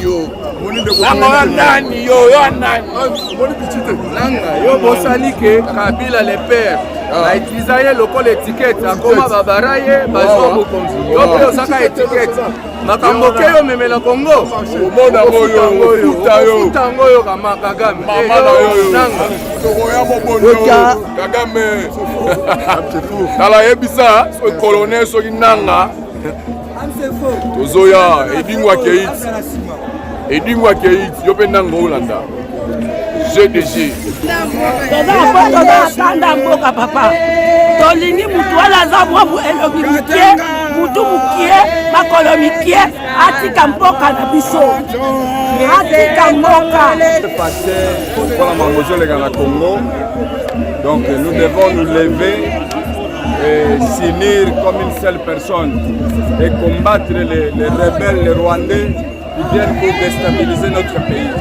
yo. Nanga nani yo nani. Nanga yo bosalike Kabila le père. A utilisé le étiquette akoma babaraye bazo bokonzi. Yo pe osaka étiquette. Makambo ke yo memela Congo. Omona moyo tango yo kama Kagame. Nanga. Kagame. Kala yebisa so colonel so nanga. Tozoya Edingwa Keit yope nanga Holanda GDG Tanda mboka papa Tolini mutu wala zabwa mu elobi mukie mutu mukie makolo mikie atika mboka na biso atika mboka pour la Mambozo dans la Congo. Donc nous devons nous lever et s'unir comme une seule personne et combattre les rebelles, les Rwandais qui viennent pour déstabiliser notre pays.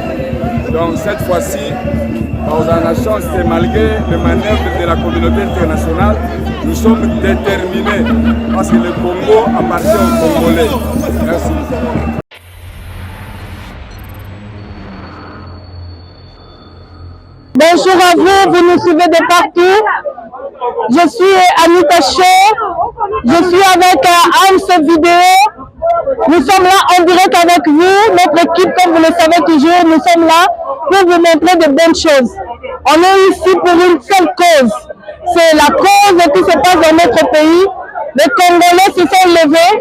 Donc cette fois-ci, on a la chance et malgré les manœuvres de la communauté internationale, nous sommes déterminés parce que le Congo appartient aux Congolais. Merci. Bonjour à vous, vous nous suivez de partout. Je suis Anita Show, je suis avec Hans Vidéo. Nous sommes là en direct avec vous, notre équipe, comme vous le savez toujours, nous sommes là pour vous montrer de bonnes choses. On est ici pour une seule cause, c'est la cause qui se passe dans notre pays. Les Congolais se sont levés,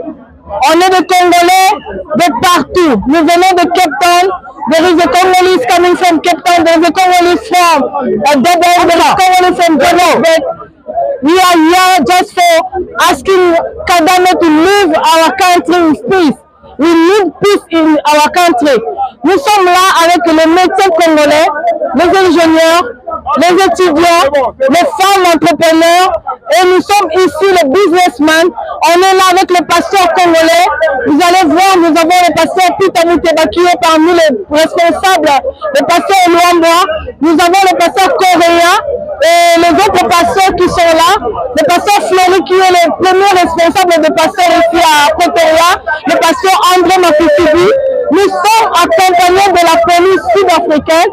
on est des Congolais de partout. Nous venons de Cape Town. There is a Congolese coming from Cape Town. There is a Congolese from Durban. There is a Congolese from Ghana. We are here just for asking Kagame to leave our country with peace. We need peace in our country. Nous sommes là avec les médecins congolais, les ingénieurs, les étudiants, les femmes entrepreneurs et nous sommes ici les businessmen. On est là avec les pasteurs congolais. Vous allez voir, nous avons le pasteur Peter Muteba qui est parmi les responsables, le pasteur Luamba. Nous avons le pasteur coréen et les autres pasteurs qui sont là. Le pasteur Fleury qui est le premier responsable de pasteur ici à Pretoria. Le pasteur André Mafisibi. Nous sommes accompagnés de la police sud-africaine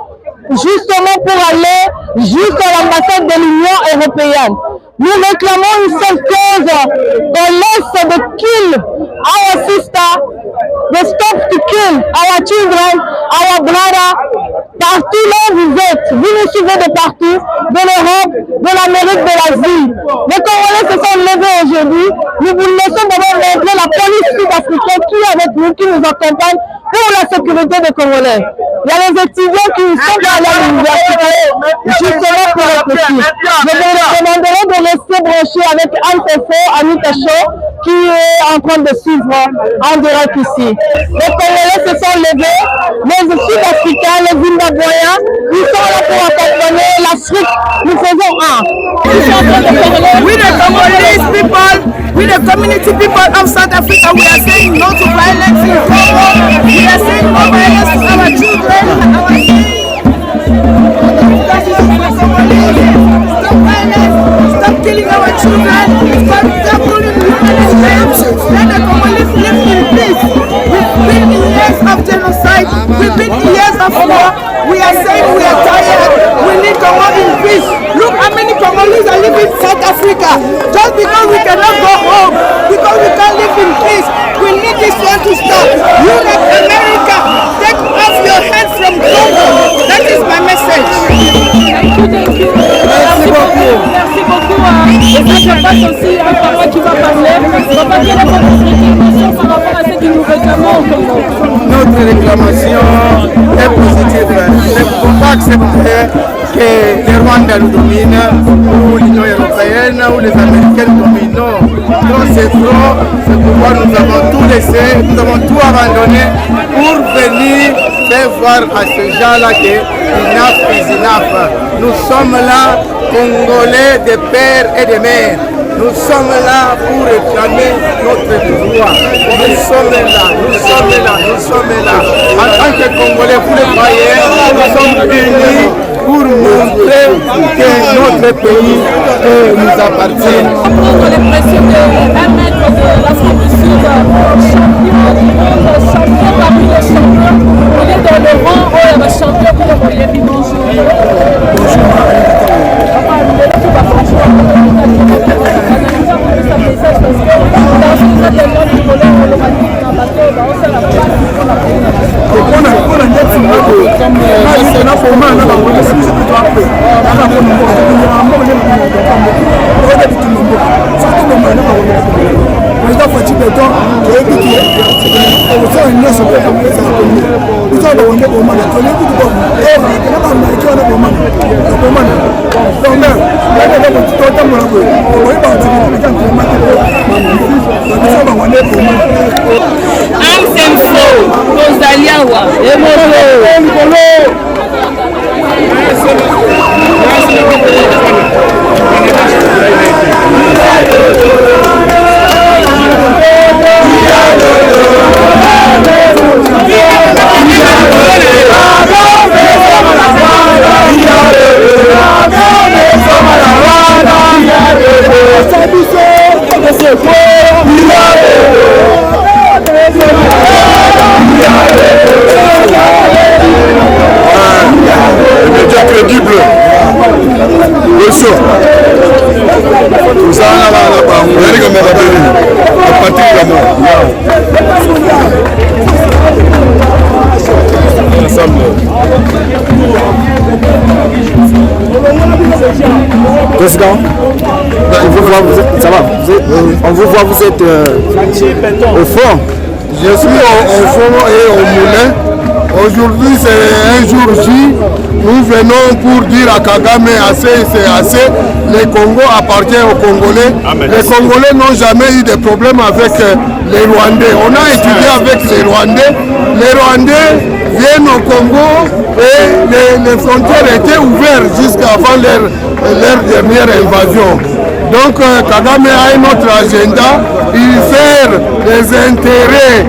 justement pour aller jusqu'à l'ambassade de l'Union européenne. Nous réclamons une seule cause, qu'on laisse de kill our sister, de stop to kill our children, our brother, partout là où vous êtes. Vous nous suivez de partout, de l'Europe, de l'Amérique, de l'Asie. Les Congolais se sont levés aujourd'hui. Nous vous laissons d'abord montrer la police sud-africaine qui est avec nous, qui nous accompagne pour la sécurité des Congolais. Il y a les étudiants qui sont à l'université, justement pour réfléchir. Je vous recommanderai de rester branché avec Antefo, Anita Show, qui est en train de suivre en direct ici. Les Congolais se sont levés, les Sud-Africains, les Zimbabwéens, ils sont là pour accompagner l'Afrique. Nous faisons un. We the Congolese people, we the community people of South Africa, we are saying no to violence in Congo. We are saying no violence to our children. Stop violence, stop killing our children, stop killing human slaves. Let the Congolese live in peace. We've been in years of genocide, we've been in years of war. We are saying we are tired. We need to live in peace. Look how many Congolese are living in South Africa. Just because we cannot go home, because we can't live in peace. We need this one to stop. Europe, America, take off your hands from Congo. That is my message. Thank you. Merci beaucoup. Merci beaucoup. Je passe aussi à papa qui va parler. Papa, quelle est votre réclamation par rapport à ce que nous réclamons au Congo? Notre réclamation est positive. Ne pouvons pas accepter que les Rwandais nous dominent, ou l'Union européenne, ou les Américains nous dominent. Non, c'est trop. C'est pourquoi nous avons tout laissé, nous avons tout abandonné pour venir faire voir à ces gens-là que enough is enough. Nous sommes là, Congolais de père et de mère. Nous sommes là pour réclamer notre droit. Nous sommes là. En tant que Congolais, vous le voyez, nous sommes unis pour montrer que notre pays nous appartient. Prendre les pressions d'un maître de l'Afrique du Sud, champion parmi les champions. Président, on vous voit, vous êtes, ça va, on vous voit, vous êtes au fond. Je suis au fond et au moulin. Aujourd'hui c'est un jour J. Nous venons pour dire à Kagame assez, c'est assez. Le Congo appartient aux Congolais. Les Congolais n'ont jamais eu de problème avec les Rwandais. On a étudié avec les Rwandais. Les Rwandais viennent au Congo et les frontières étaient ouvertes jusqu'avant leur dernière invasion. Donc Kagame a un autre agenda, il sert les intérêts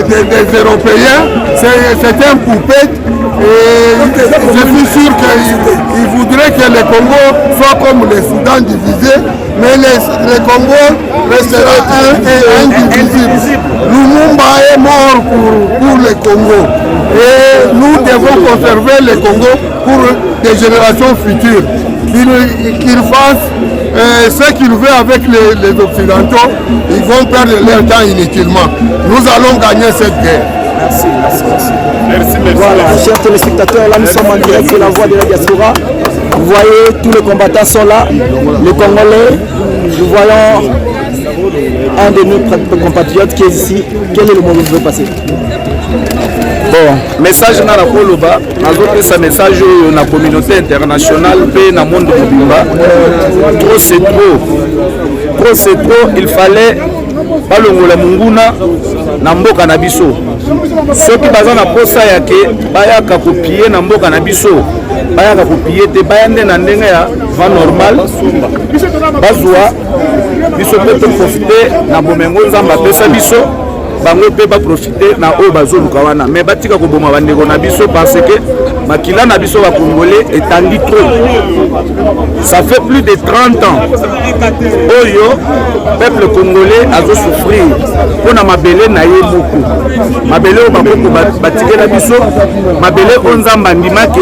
des Européens, c'est un poupette et je suis sûr qu'il voudrait que le Congo soit comme le Soudan divisé, mais le Congo restera indivisible. Lumumba est mort pour le Congo et nous devons conserver le Congo pour des générations futures. Qu'il fasse ce qu'il veut avec les Occidentaux, ils vont perdre leur temps inutilement. Nous allons gagner cette guerre. Merci. Voilà, chers téléspectateurs, là nous sommes en direct de la voix de la diaspora. Vous voyez, tous les combattants sont là, les Congolais. Nous voyons un de nos compatriotes qui est ici. Quel est le moment où vous voulez passer? Bon, message na koloba, azopesa message oyo na communauté internationale pe na monde mobimba. Trop c'est trop, il fallait balongola munguna na mboka na biso. Soki baza na posa yake bayaka kopier na mboka na biso, bayaka kopier te bayande na ndenge ya va normal. Bazwa biso pe profiter na bomengo nzamba pesa biso. Bango pe ba profiter na oyo bazoluka wana mais batika koboma bandeko na biso parce que makila na biso ba congolais etandi trop. Ça fait plus de 30 ans oyo peuple congolais azo souffrir pona mabele na ye beaucoup mabele o bakoko batike na biso mabele o nzamba ndimake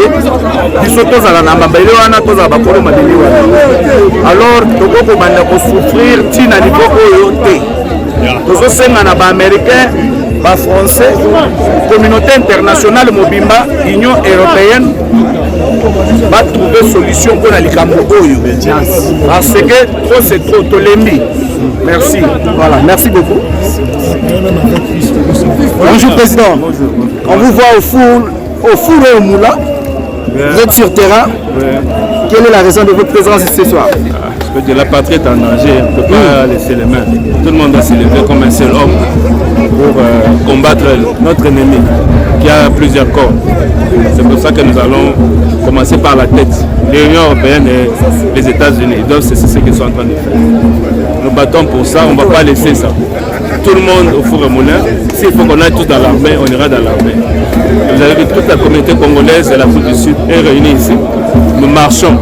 biso tozala na mabele wana tozala bakolo mabele wana alors tokoko banda ko souffrir tina niveau oyo te. Nous sommes les Américains, les Français, la communauté internationale mobimba, l'Union européenne va trouver une solution pour les Cambodgiens. Parce que trop c'est trop tolémi. Merci. Voilà, merci beaucoup. Bonjour Président. On vous voit au four et au moulin. Vous êtes sur terrain. Quelle est la raison de votre présence ce soir? De la patrie est en danger, on ne peut pas laisser les mains. Tout le monde doit se lever comme un seul homme pour combattre notre ennemi qui a plusieurs corps. C'est pour ça que nous allons commencer par la tête. L'Union européenne et les États-Unis, ils doivent cesser ce qu'ils sont en train de faire. Nous battons pour ça, on ne va pas laisser ça. Tout le monde au four et moulin, s'il faut qu'on aille tous dans l'armée, on ira dans l'armée. Vous avez vu, toute la communauté congolaise et l'Afrique du Sud est réunie ici. Nous marchons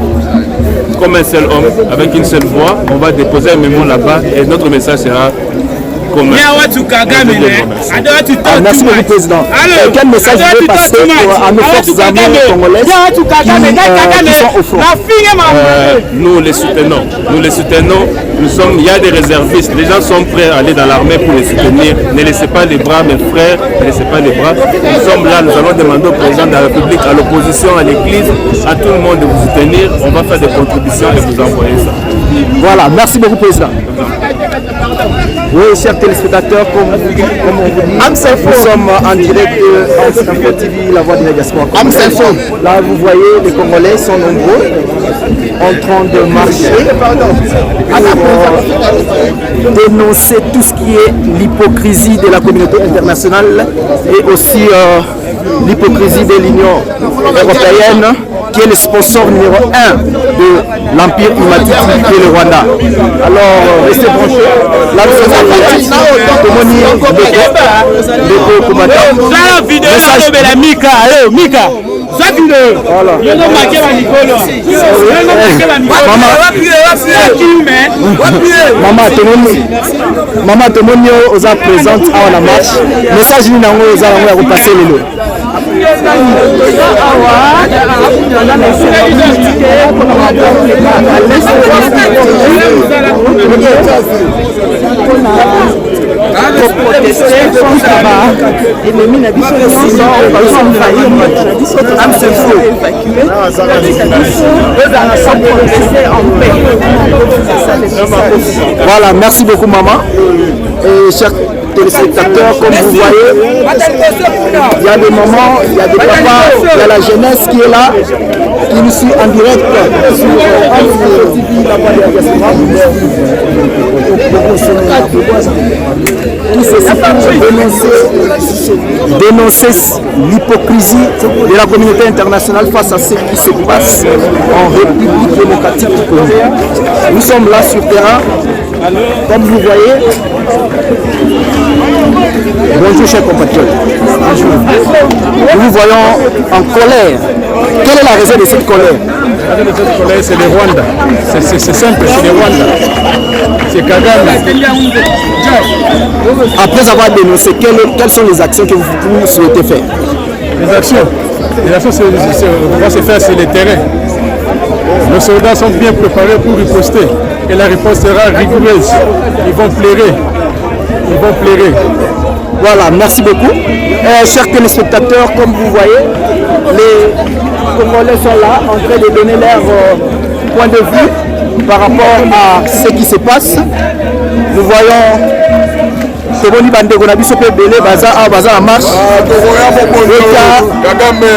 comme un seul homme, avec une seule voix. On va déposer un mémo là-bas et notre message sera commun. Merci beaucoup, Président. Quel message vous voulez passer à nos forces armées congolaises qui sont au front? Nous les soutenons. Il y a des réservistes. Les gens sont prêts à aller dans l'armée pour les soutenir. Ne laissez pas les bras, mes frères, ne laissez pas les bras. Nous sommes là, nous allons demander au président de la République, à l'opposition, à l'église, à tout le monde de vous soutenir. On va faire des contributions et vous envoyer ça. Voilà, merci beaucoup, Président. Oui, chers téléspectateurs, comme on vous dit, nous sommes en direct de Info TV, la voix de la diaspora. Là, vous voyez, les Congolais sont nombreux en train de marcher pour dénoncer tout ce qui est l'hypocrisie de la communauté internationale et aussi l'hypocrisie de l'Union européenne, qui est le sponsor numéro 1 de l'Empire humanitaire et le Rwanda. Alors, restez branchés. Là, nous sommes Maman Tomonio oza présente à la marche. Message ni nango oza nango ya repasser lelo. Voilà, merci beaucoup maman. Et chers téléspectateurs, comme vous voyez, il y a des mamans, il y a des papas, il y a la jeunesse qui est là, qui nous suit en direct sur la voix de la diaspora. Tout ceci pour dénoncer l'hypocrisie de la communauté internationale face à ce qui se passe en République démocratique du Congo. Nous sommes là sur terrain, comme vous voyez. Bonjour chers compatriotes. Bonjour. Nous vous voyons en colère. Quelle est la raison de cette colère? La raison de cette colère, c'est le Rwanda. C'est simple, c'est le Rwanda. C'est Kagame. Après avoir dénoncé, quelles sont les actions que vous souhaitez faire? Les actions vont se faire sur le terrain. Nos soldats sont bien préparés pour riposter. Et la réponse sera rigoureuse. Ils vont pleurer. Ils vont pleurer. Voilà, merci beaucoup. Chers téléspectateurs, comme vous voyez, les Congolais sont là en train de donner leur point de vue par rapport à ce qui se passe. Nous voyons Toboni Bandego na biso pe belé baza en marche. Kagame.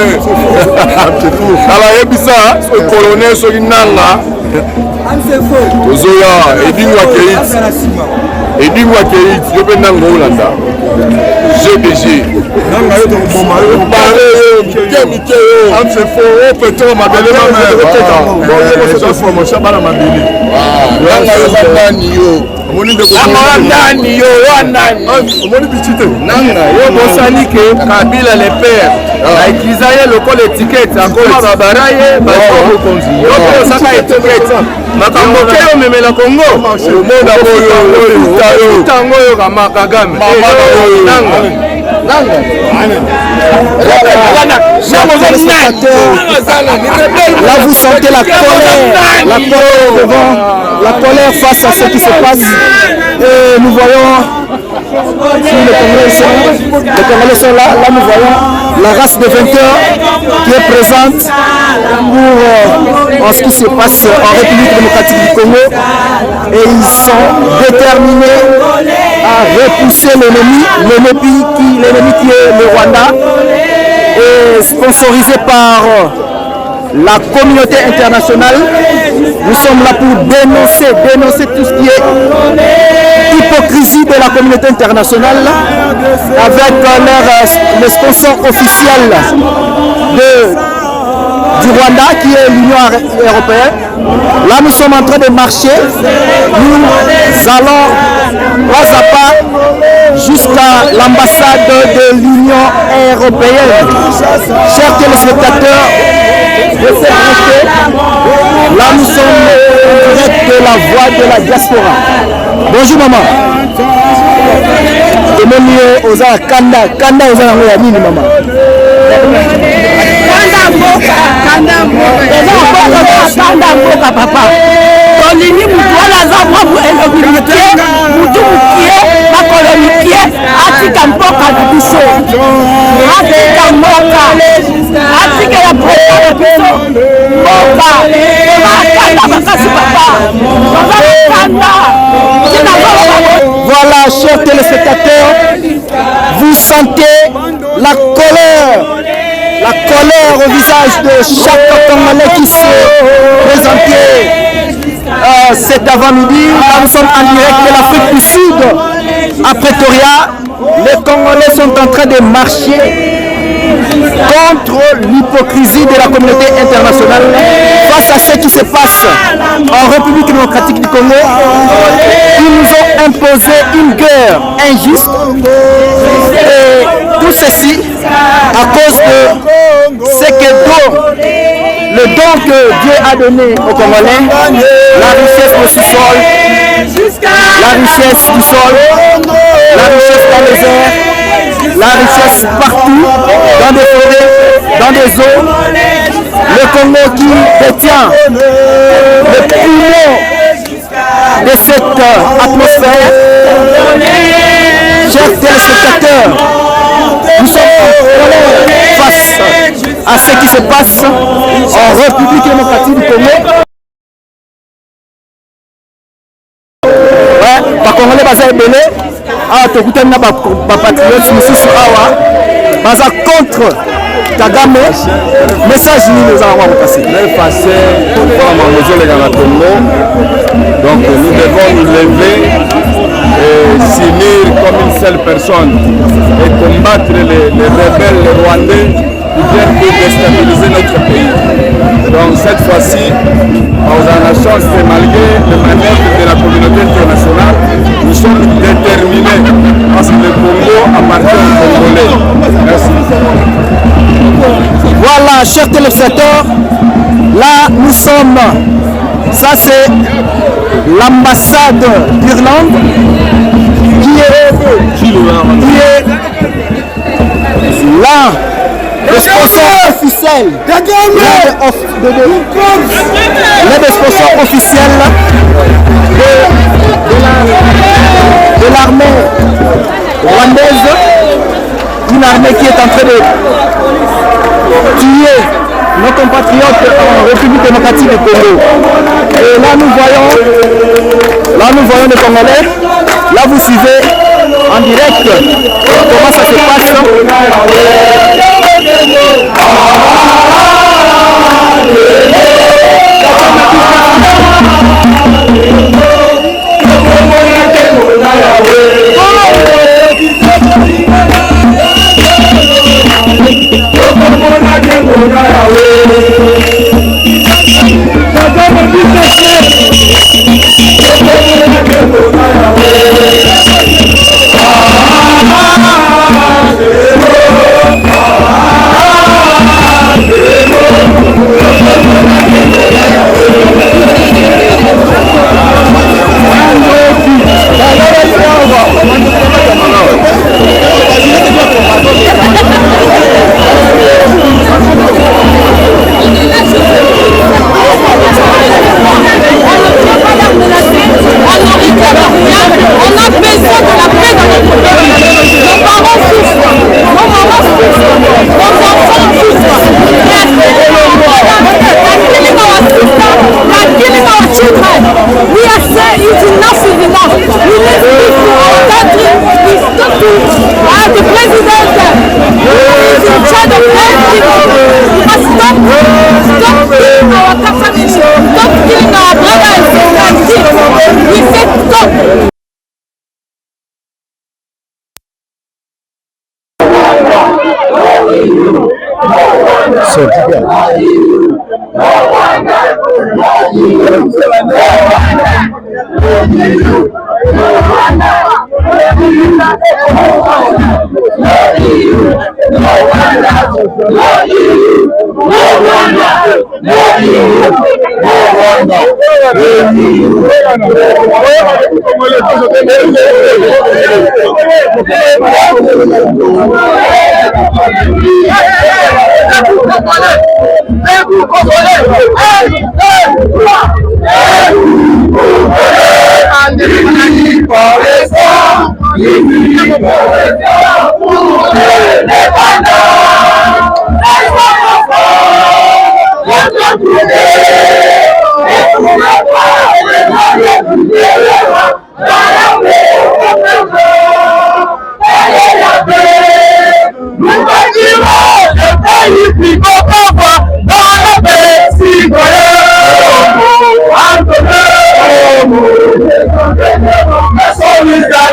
Alors yebisa ce colonel solinanga. Ozoya edingwa Keit, yo pe nanga Olanda. GDG. Nanga yo to bomba yo parler Mike yo. Am se fo peto mabele mama. Bon yo so mo shabala mabele. Nanga yo bandani yo. Moni de bandani yo wandani. Moni bichite. Nanga yo bosani ke Kabila le père. Na ikizaye lokole étiquette akoma babaraye ba ko konzi. Yo ko saka étiquette. Makambo keyo memela Congo. Omonda boyo tango yo kama Kagame. Nanga. Là vous sentez la colère face à ce qui se passe. Et nous voyons les Congolais sont là. Là nous voyons la race des vainqueurs qui est présente pour ce qui se passe en République démocratique du Congo. Et ils sont déterminés à repousser l'ennemi qui est le Rwanda, et sponsorisé par la communauté internationale. Nous sommes là pour dénoncer tout ce qui est hypocrisie de la communauté internationale avec le sponsor officiel du Rwanda qui est l'Union européenne. Là nous sommes en train de marcher. Nous allons pas à pas jusqu'à l'ambassade de l'Union européenne. Chers téléspectateurs, restez branchés. Là nous sommes direct de la voix de la diaspora. Bonjour maman. Emoni oza kanda oza nango ya nini mama? Kanda mboka papa. Tolini mutu wana za mwamu elobimikie, mutu mukie, makolonikie, atika mboka na biso. Atika mboka. Atika ya mboka na biso. Mboka. Kanda bakasi papa. Voilà, chers téléspectateurs, vous sentez la colère au visage de chaque Congolais qui s'est présenté cet avant-midi. Là, nous sommes en direct de l'Afrique du Sud, à Pretoria. Les Congolais sont en train de marcher contre l'hypocrisie de la communauté internationale face à ce qui se passe en République démocratique du Congo. Ils nous ont imposé une guerre injuste et tout ceci à cause de ce que le don que Dieu a donné aux Congolais, la richesse du sous-sol, la richesse du sol, la richesse dans les airs, la richesse partout, dans des forêts, dans des eaux. Le Congo qui détient le poumon de cette atmosphère. Chers téléspectateurs, nous sommes en colère face à ce qui se passe en République démocratique du Congo. Par Congolais baza ebele awa tokutani na bapatriote mosusu awa baza contre Kagame. Message nini oza yango akopase efface mpona mozoleka na Congo. Donc nous devons nous lever et s'unir comme une seule personne et combattre les rebelles, les Rwandais qui viennent pour déstabiliser notre pays. Donc cette fois-ci, on a la chance que malgré les manœuvres de la communauté internationale, nous sommes déterminés parce que le Congo appartient aux Congolais. Merci. Voilà, chers téléspectateurs, là nous sommes, ça c'est l'ambassade d'Irlande qui est là, le sponsor officiel, l'un des sponsors officiels de l'armée rwandaise, une armée qui est en train de tuer nos compatriotes en République démocratique du Congo. Et là nous voyons les Congolais. Là vous suivez en direct comment ça se passe. Let's go!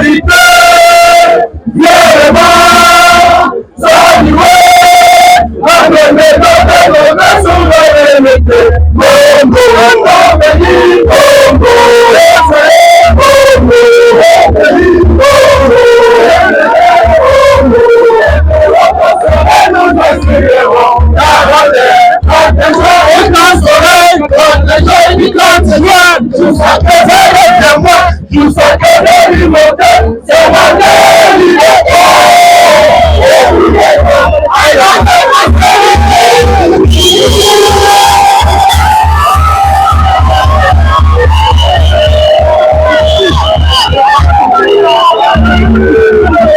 vérité, vieillement, saluer, la vérité, la souveraineté, Congo, béni, Congo,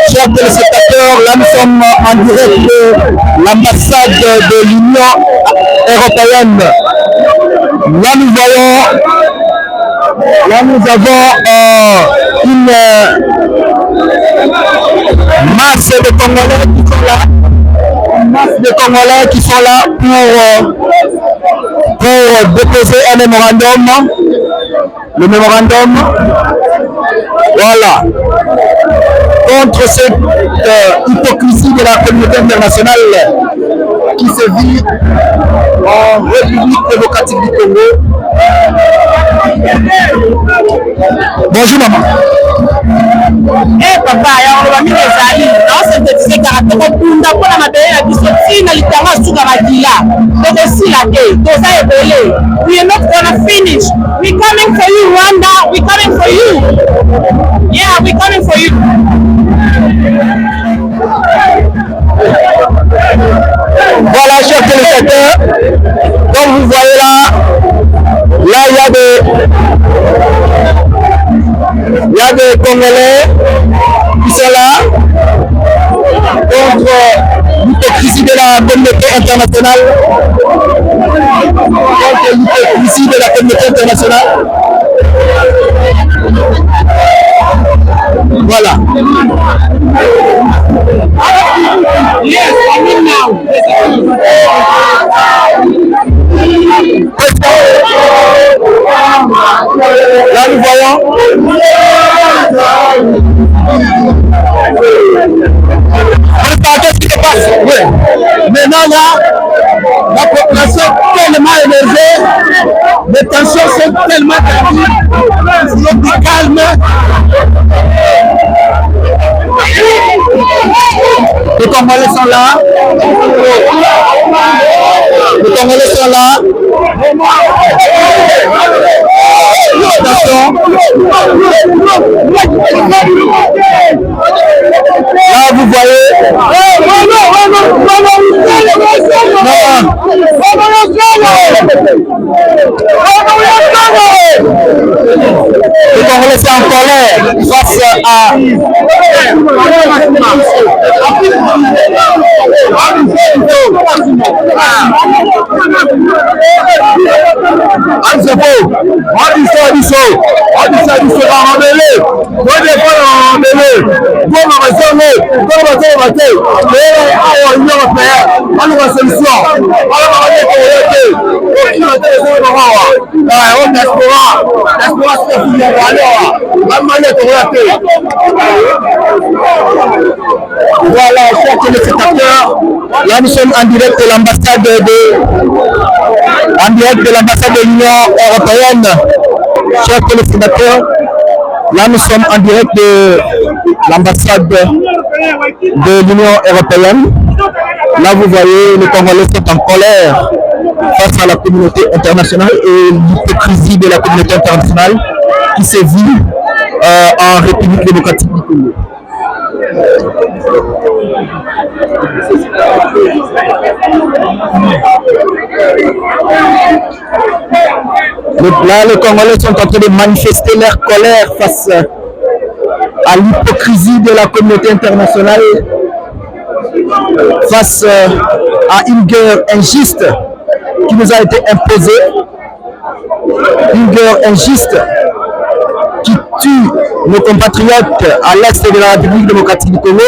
Chers téléspectateurs, là nous sommes en direct de l'ambassade de l'Union européenne. Là nous voyons, là nous avons une masse de Congolais qui sont là, pour déposer un mémorandum. Le mémorandum, voilà, contre cette hypocrisie de la communauté internationale qui se vit en République démocratique du Congo. Bonjour maman. Eh papa, ya on mi ezali, on se dit que karaté ko punda ko na mabele na biso tina litanga suka makila. To si la ke, to sa ebele. We are not gonna finish. We coming for you Rwanda, we coming for you. Yeah, we coming for you. Voilà, chers téléspectateurs, comme vous voyez là, il y a des Congolais qui sont là contre l'hypocrisie de la communauté internationale. Contre l'hypocrisie de la communauté internationale. Voilà. Yes, I mean now. Là nous voyons. Qu'est-ce qui se passe? Oui. Maintenant là, la population est tellement énervée, les tensions sont tellement tendues, il faut du calme. Les Congolais sont là. Les Congolais sont là. Attention. Là, vous voyez. Les Congolais sont en colère face à voilà, chers téléspectateurs, là nous sommes en direct de l'ambassade de l'Union européenne. Chers téléspectateurs, là nous sommes en direct de l'ambassade de l'Union européenne. Là vous voyez, les Congolais sont en colère face à la communauté internationale et l'hypocrisie de la communauté internationale qui se vit en République démocratique du Congo. Là, les Congolais sont en train de manifester leur colère face à l'hypocrisie de la communauté internationale, face à une guerre injuste qui nous a été imposée, une guerre injuste qui tue nos compatriotes à l'est de la République démocratique du Congo.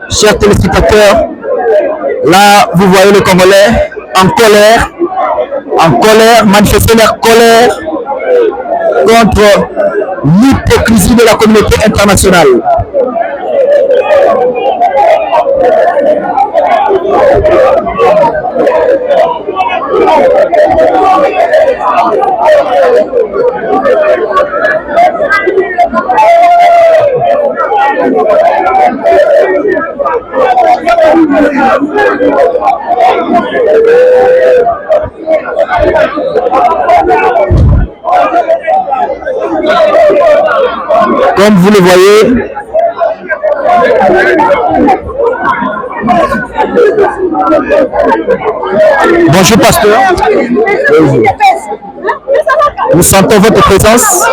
Chers téléspectateurs, là vous voyez les Congolais en colère, manifester leur colère contre l'hypocrisie de la communauté internationale. Comme vous le voyez, bonjour pasteur. Bonjour. Nous sentons votre présence.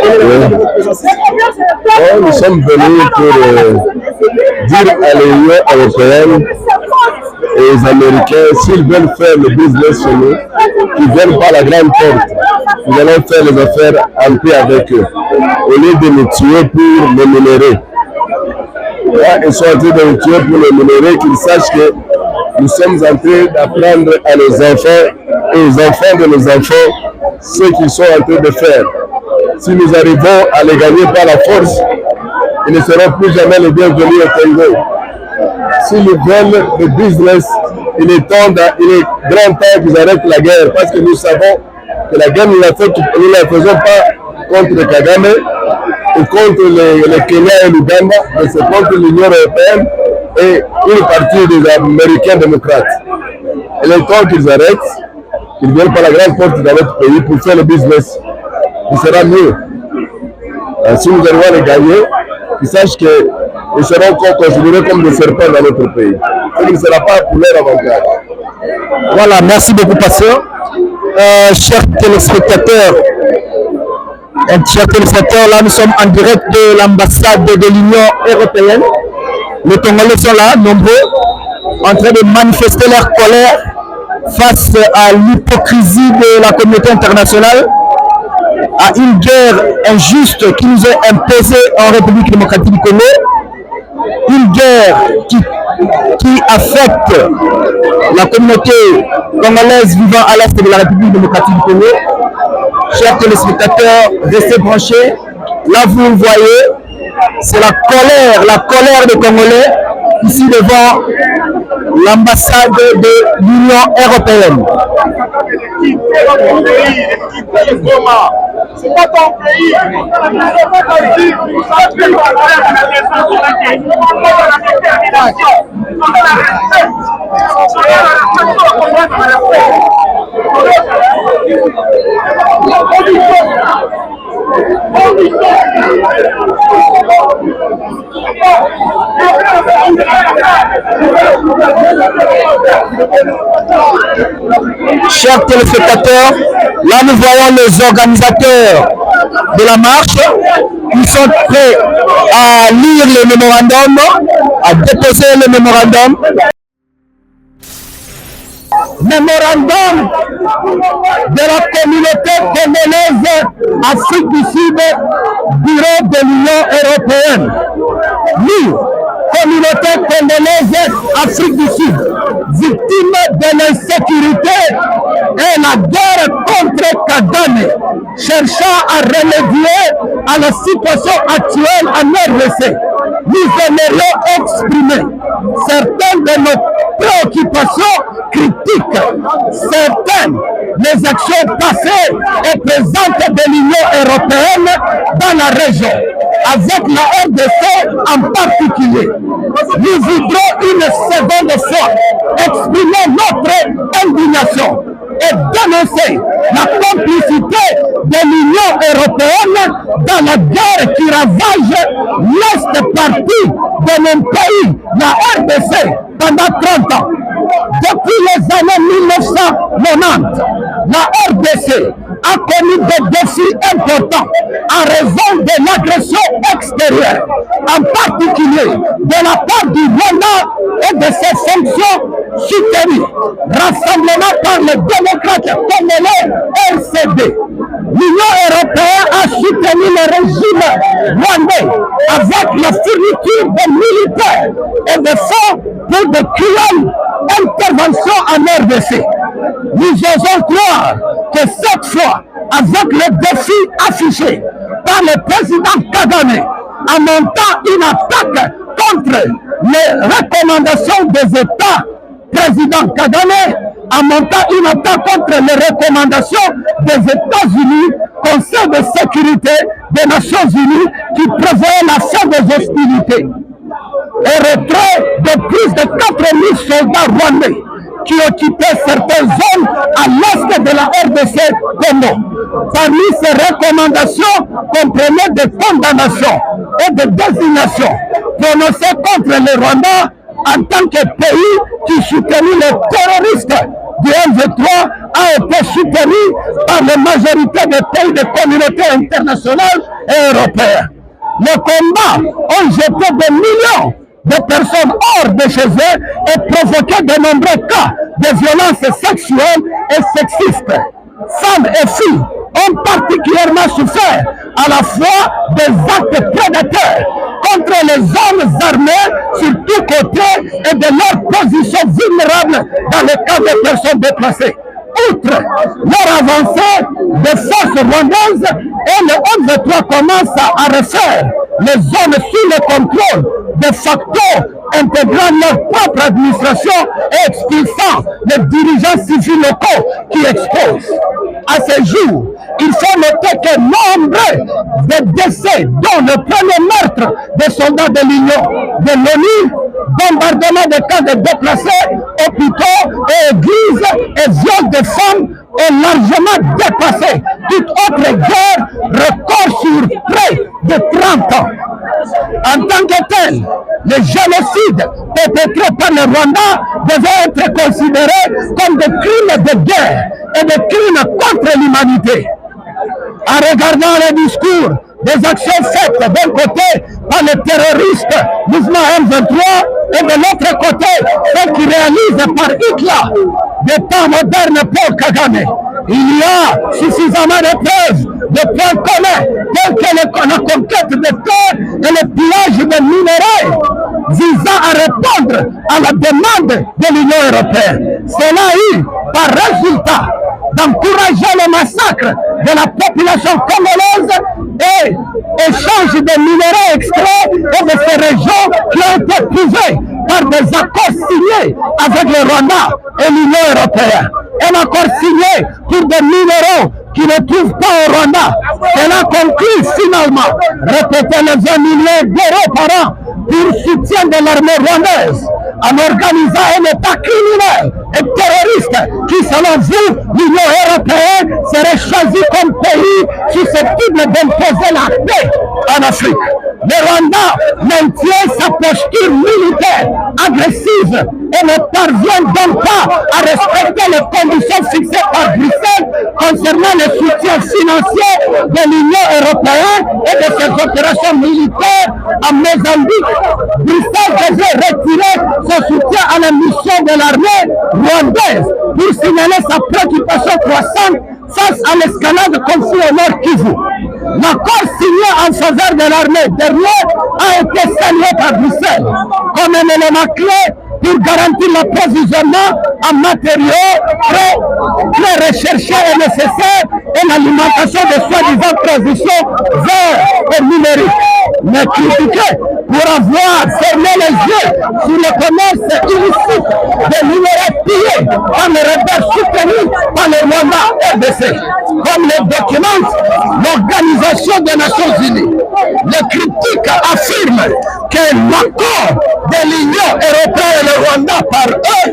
Oui. Nous sommes venus pour dire à l'Union européenne et aux Américains, s'ils veulent faire le business chez nous, qu'ils viennent par la grande porte. Nous allons faire les affaires en paix avec eux, au lieu de nous tuer pour les minerais. Là, ils sont en train de nous tuer pour les minerais, qu'ils sachent que nous sommes en train d'apprendre à nos enfants et aux enfants de nos enfants ce qu'ils sont en train de faire. Si nous arrivons à les gagner par la force, ils ne seront plus jamais les bienvenus au Congo. S'ils veulent le business, il est grand temps qu'ils arrêtent la guerre, parce que nous savons que la guerre, nous ne la faisons pas contre Kagame ou contre les Kenya et l'Ouganda, mais c'est contre l'Union européenne et une partie des Américains démocrates. Il est temps qu'ils arrêtent, qu'ils viennent par la grande porte dans notre pays pour faire le business. Il sera mieux. Si nous arrivons à les gagner, ils sachent qu'ils seront considérés comme des serpents dans notre pays. Ce qui ne sera pas pour leur avantage. Voilà, merci beaucoup, pasteur. Chers téléspectateurs, là nous sommes en direct de l'ambassade de l'Union européenne. Les Congolais sont là, nombreux, en train de manifester leur colère face à l'hypocrisie de la communauté internationale, à une guerre injuste qui nous est imposée en République démocratique du Congo, une guerre qui affecte la communauté congolaise vivant à l'est de la République démocratique du Congo. Chers téléspectateurs, restez branchés. Là, vous le voyez, c'est la colère des Congolais ici devant l'ambassade de l'Union européenne. C'est pas ton pays. Chers téléspectateurs, là nous voyons les organisateurs de la marche. Ils sont prêts à lire le mémorandum, à déposer le mémorandum. Mémorandum de la communauté congolaise Afrique du Sud, bureau de l'Union européenne. Nous, communauté congolaise Afrique du Sud, victime de l'insécurité et la guerre contre Kagame, cherchant à remédier à la situation actuelle en RDC, nous aimerions exprimer certaines de nos préoccupations critiques, certaines des actions passées et présentes de l'Union européenne dans la région, avec la RDC en particulier. Nous voudrons une seconde fois exprimer notre indignation et dénoncer la complicité de l'Union européenne dans la guerre qui ravage l'est partie de mon pays, la RDC, pendant 30 ans. Depuis les années 1990, la RDC a connu des défis importants en raison de l'agression extérieure, en particulier de la part du Rwanda et de ses fonctions soutenues. Rassemblement par les démocrates congolais RCD. L'Union européenne a soutenu le régime rwandais avec la fourniture de militaires et de fonds pour de cruelles interventions en RDC. Nous osons croire que cette fois, avec le défi affiché par le président Kagame en montant une attaque contre les recommandations des États, président Kagame, en montant une attaque contre les recommandations des États-Unis, Conseil de sécurité des Nations Unies, qui prévoyait la fin des hostilités et retrait de plus de 4000 soldats rwandais qui occupaient certaines zones à l'est de la RDC Congo. Parmi ces recommandations comprenaient des condamnations et des désignations prononcées contre le Rwanda en tant que pays qui soutenait les terroristes du M23 a été soutenu par la majorité des pays de communauté internationale et européenne. Les combats ont jeté des millions de personnes hors de chez eux et provoqué de nombreux cas de violences sexuelles et sexistes. Femmes et filles ont particulièrement souffert à la fois des actes prédateurs contre les hommes armés sur tous côtés et de leur position vulnérable dans le cas des personnes déplacées. Outre leur avancée, des forces rwandaises et le 11-3 commencent à refaire les zones sous le contrôle de facto intégrant leur propre administration et expulsant les dirigeants civils locaux qui exposent. À ce jour, il faut noter que nombreux de décès, dont le premier meurtre des soldats de l'Union, de l'ONU, bombardement de camps de déplacés, hôpitaux et églises et viols de femmes ont largement dépassé toute autre guerre, record sur près de 30 ans. En tant que tel, le génocide perpétré par le Rwanda devait être considéré comme des crimes de guerre et des crimes contre l'humanité. En regardant les discours des actions faites d'un côté par les terroristes mouvement M23 et de l'autre côté celles qui réalisent par Hitler des temps modernes Paul Kagame, il y a suffisamment de preuves, de points communs, tels que la conquête des terres et le pillage des minerais, visant à répondre à la demande de l'Union européenne. Cela a eu par résultat d'encourager le massacre de la population congolaise et échange de minerais extraits et de ces régions qui ont été prouvées par des accords signés avec le Rwanda et l'Union européenne. Un accord signé pour des minéraux qui ne trouvent pas au Rwanda. Cela conclut finalement, répéter les 20 millions d'euros par an pour soutien de l'armée rwandaise, en organisant un État criminel et terroriste qui, selon vous, l'Union européenne serait choisie comme pays susceptible d'imposer la paix en Afrique. Le Rwanda maintient sa posture militaire agressive et ne parvient donc pas à respecter les conditions fixées par Bruxelles concernant le soutien financier de l'Union européenne et de ses opérations militaires en Mozambique. Bruxelles devait retirer son soutien à la mission de l'armée rwandaise pour signaler sa préoccupation croissante face à l'escalade conflit au Nord Kivu. L'accord signé en faveur de l'armée dernière a été salué par Bruxelles comme un élément clé pour garantir l'approvisionnement en matériaux très recherchés et nécessaires et l'alimentation de soi-disant transition vers le numérique. Mais critiqué pour avoir fermé les yeux sur le commerce illicite des minéraux pillés par les rebelles soutenus par le Rwanda RDC. Comme le documente l'Organisation des Nations Unies, les critiques affirment que l'accord de l'Union européenne et le Rwanda par eux,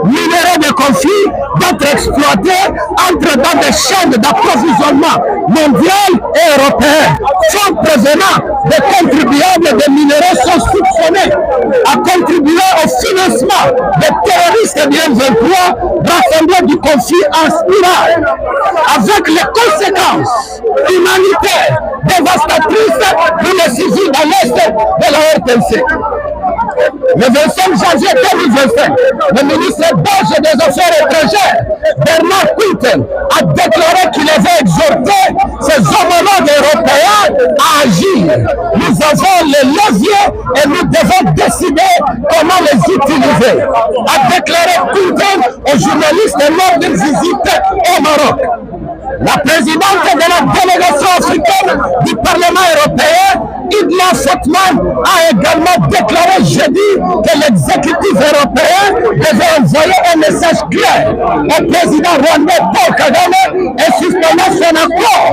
minéraux de conflit, d'être exploités, entrent dans des chaînes d'approvisionnement mondiales et européennes. Fonds provenant des contribuables des minéraux sont soupçonnés à contribuer au financement des terroristes du M23 rassemblés du conflit en spirale, avec les conséquences humanitaires dévastatrices pour les civils dans l'est de la RDC. Le 25 janvier 2025, le ministre belge des Affaires étrangères, Bernard Quinten, a déclaré qu'il avait exhorté ses homologues européens à agir. Nous avons les leviers et nous devons décider comment les utiliser, a déclaré Quinten aux journalistes lors d'une visite au Maroc. La présidente de la délégation africaine du Parlement européen, Idla Fatman, a également déclaré jeudi que l'exécutif européen devait envoyer un message clair au président rwandais Paul Kagame et suspendre son accord.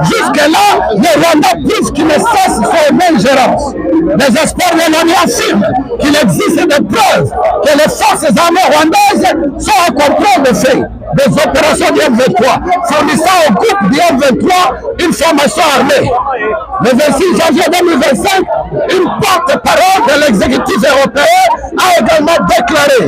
Jusque-là, le Rwanda prouve qu'il ne cesse son ingérence. Les experts de l'ONU affirment qu'il existe des preuves que les forces armées rwandaises sont en contrôle de fait des opérations du M23, fournissant au groupe du M23 une formation armée. Le 26 janvier 2025, une porte-parole de l'exécutif européen a également déclaré: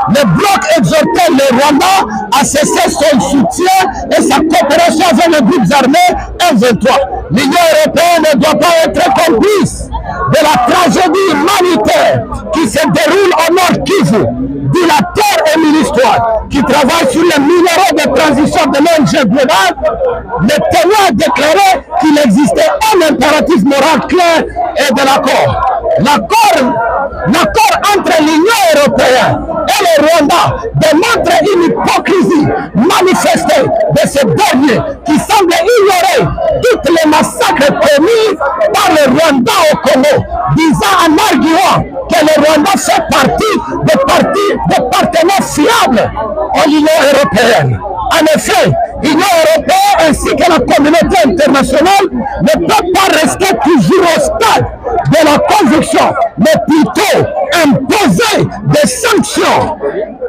le bloc exhortait le Rwanda à cesser son soutien et sa coopération avec les groupes armés M23. L'Union européenne ne doit pas être complice de la tragédie humanitaire qui se déroule au Nord Kivu. Dilateur Émile Histoire, qui travaille sur les minéraux de transition de l'ONG globale, le témoin a déclaré qu'il existait un impératif moral clair et de l'accord. L'accord entre l'Union européenne et le Rwanda démontre une hypocrisie manifestée de ce dernier qui semble ignorer tous les massacres commis par le Rwanda au Congo, disant en arguant que le Rwanda fait partie des partenaires fiables à l'Union européenne. En effet, l'Union européenne ainsi que la communauté internationale ne peuvent pas rester toujours au stade de la conviction, mais plutôt imposer des sanctions.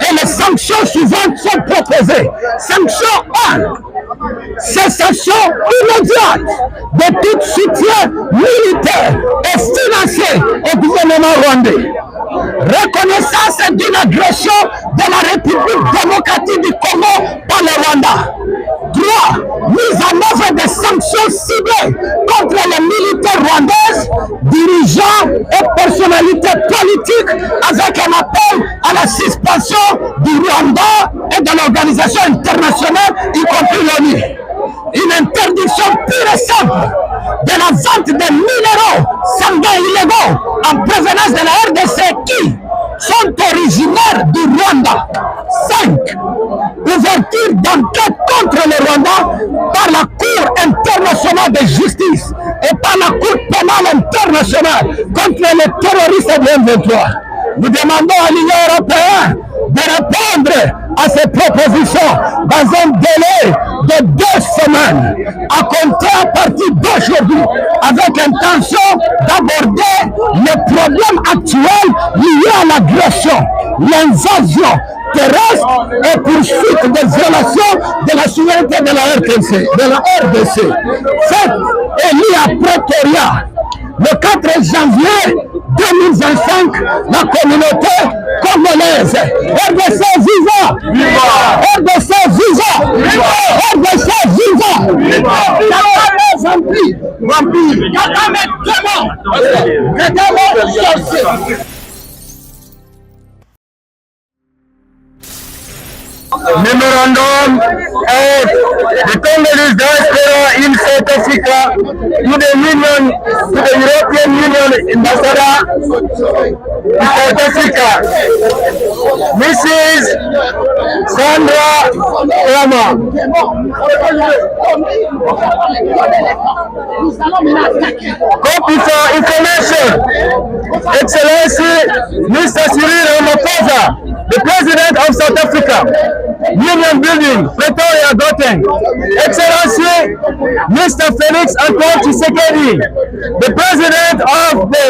Et les sanctions suivantes sont proposées. Sanction 1. Cessation immédiate de tout soutien militaire et financier au gouvernement rwandais. Reconnaissance d'une agression de la République démocratique du Congo par le Rwanda. 3. Mise en œuvre des sanctions ciblées contre les militaires rwandaises, dirigeants et personnalités politiques avec un appel à la suspension du Rwanda et de l'organisation internationale, y compris l'ONU. Une interdiction pure et simple de la vente des minéraux sanguins illégaux en provenance de la RDC qui sont originaires du Rwanda. 5. Ouverture d'enquête contre le Rwanda par la Cour internationale de justice et par la Cour pénale internationale contre les terroristes de M23. Nous demandons à l'Union européenne de répondre à ces propositions dans un délai de 2 semaines, à compter à partir d'aujourd'hui, avec intention d'aborder les problèmes actuels liés à l'agression, l'invasion terrestre et poursuite des violations de la souveraineté de la RDC. Fait élu à Pretoria le 4 janvier 2025, la communauté congolaise, RDC viva! RDC viva! RDC viva! Memorandum of the Congolese diaspora in South Africa to the European Union Ambassador in South Africa, Mrs. Sandra Rama. Copy for information, Excellency Mr. Cyril Ramaphosa, the President of South Africa, Union Building, Pretoria, Gauteng. Excellency Mr. Felix Antoine Tshisekedi, the President of the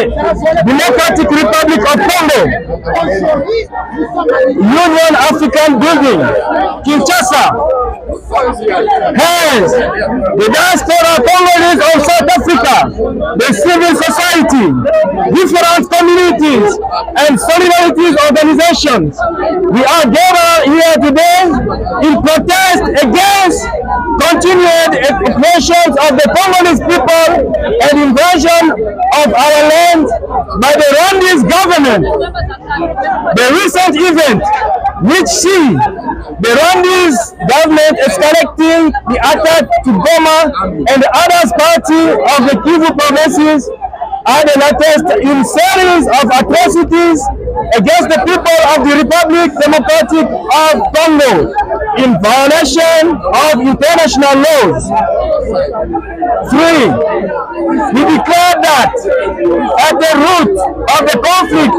Democratic Republic of Congo, Union African Building, Kinshasa. Hence, the diaspora Congolese of South Africa, the civil society, different communities and solidarities organizations, we are gathered here today in protest against continued oppressions of the Congolese people and invasion of our land by the Rwandese government. The recent event which see the Rwandese government escalating the attack to Goma and the other parts of the Kivu provinces are the latest in series of atrocities against the people of the Republic Democratic of Congo in violation of international laws. 3. We declare that at the root of the conflict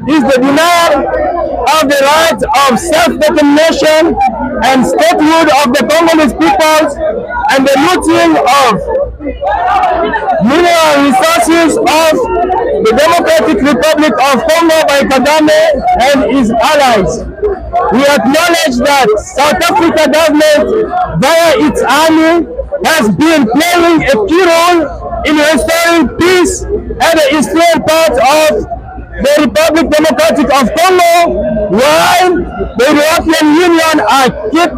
is the denial of the right of self-determination and statehood of the Congolese peoples and the looting of mineral resources of the Democratic Republic of Congo by Kagame and his allies. We acknowledge that South Africa government via its army has been playing a key role in restoring peace and the eastern part of the Republic Democratic of Congo, while the European Union are keep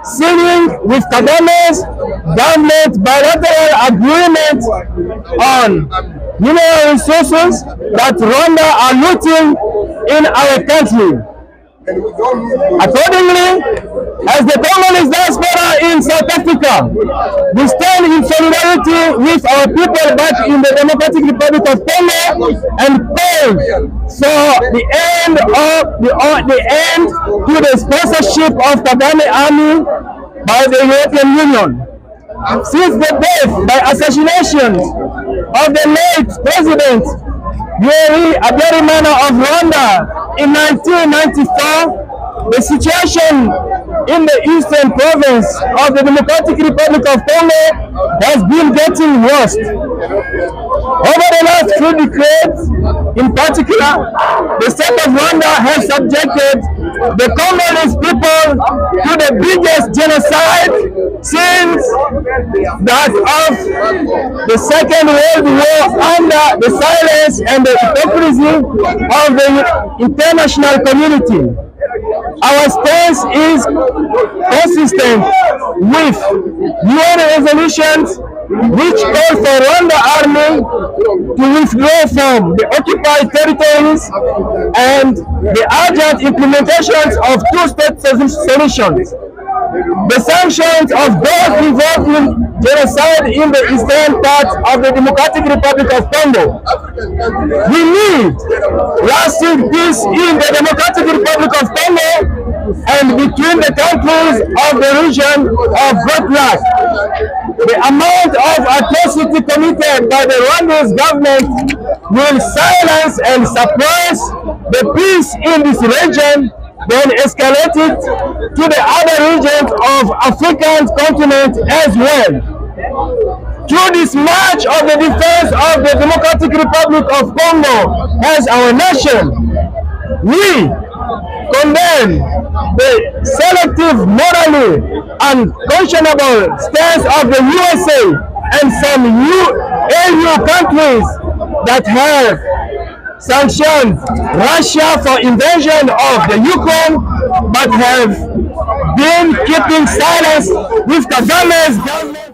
signing with Kagame's government bilateral agreement on mineral resources that Rwanda are looting in our country. Accordingly, as the Congolese diaspora in South Africa, we stand in solidarity with our people back in the Democratic Republic of Congo and call for the end to the sponsorship of Kagame Army by the European Union. Since the death by assassination of the late President Yoweri Habyarimana of Rwanda in 1994, the situation in the eastern province of the Democratic Republic of Congo has been getting worse. Over the last few decades, in particular, the state of Rwanda has subjected the Congolese people to the biggest genocide since that of the Second World War under the silence and the hypocrisy of the international community. Our stance is consistent with UN resolutions which call for Rwanda Army to withdraw from the occupied territories and the urgent implementations of two-state solutions. The sanctions of those involved in genocide in the eastern part of the Democratic Republic of Congo. We need lasting peace in the Democratic Republic of Congo and between the countries of the region of Great Lakes. The amount of atrocity committed by the Rwandese government will silence and suppress the peace in this region, then escalate it to the other regions of African continent as well. Through this march of the defense of the Democratic Republic of Congo as our nation, we condemn the selective, morally unconscionable stance of the USA and some EU countries that have sanctioned Russia for invasion of the Ukraine, but have been keeping silence with Kagame's government.